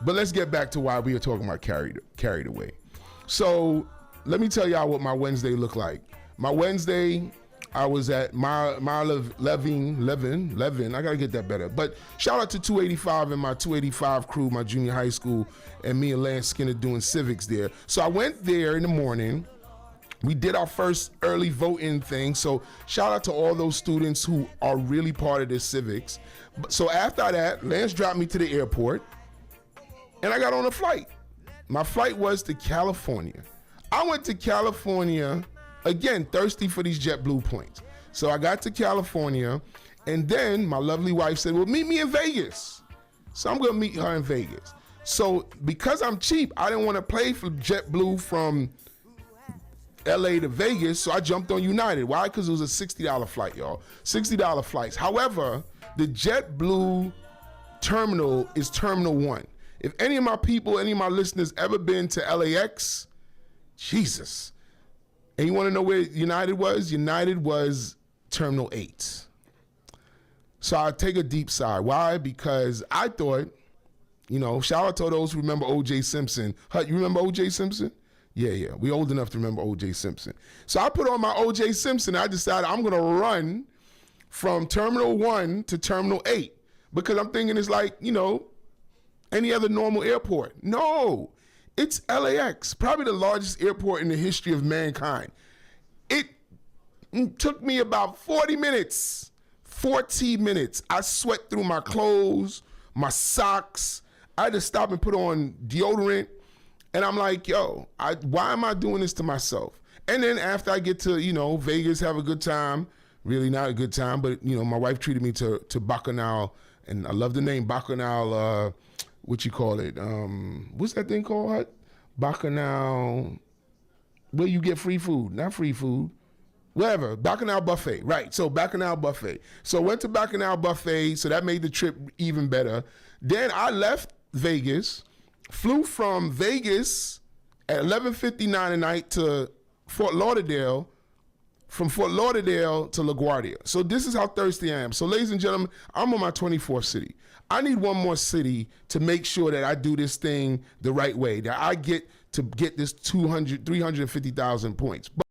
But let's get back to why we were talking about carried away. So let me tell y'all what my Wednesday looked like. My Wednesday, I was at Levin. I gotta get that better. But shout out to 285 and my 285 crew, my junior high school, and me and Lance Skinner doing civics there. So I went there in the morning. We did our first early voting thing. So shout out to all those students who are really part of this civics. So after that, Lance dropped me to the airport and I got on a flight. My flight was to California. I went to California, again, thirsty for these JetBlue points. So I got to California, and then my lovely wife said, well, meet me in Vegas. So I'm gonna meet her in Vegas. So because I'm cheap, I didn't wanna pay for JetBlue from LA to Vegas, so I jumped on United. Why? Because it was a $60 flight, y'all. $60 flights. However, the JetBlue terminal is Terminal 1. If any of my people, any of my listeners ever been to LAX, Jesus. And you want to know where United was? United was Terminal 8. So I take a deep sigh. Why? Because I thought, shout out to those who remember O.J. Simpson. You remember O.J. Simpson? Yeah. We old enough to remember O.J. Simpson. So I put on my O.J. Simpson. I decided I'm going to run from Terminal 1 to Terminal 8 because I'm thinking it's like, any other normal airport. No, it's LAX, probably the largest airport in the history of mankind. It took me about 40 minutes. I sweat through my clothes, my socks. I had to stop and put on deodorant. And I'm like, why am I doing this to myself? And then after I get to, Vegas, have a good time, really not a good time, but, my wife treated me to Bacchanal, and I love the name Bacchanal, what's that thing called, Hut? Bacchanal, where you get free food, not free food, whatever, Bacchanal Buffet, right, so Bacchanal Buffet. So went to Bacchanal Buffet, so that made the trip even better. Then I left Vegas, flew from Vegas at 11:59 at night to Fort Lauderdale, from Fort Lauderdale to LaGuardia. So this is how thirsty I am. So ladies and gentlemen, I'm on my 24th city. I need one more city to make sure that I do this thing the right way, that I get to get this 350,000 points.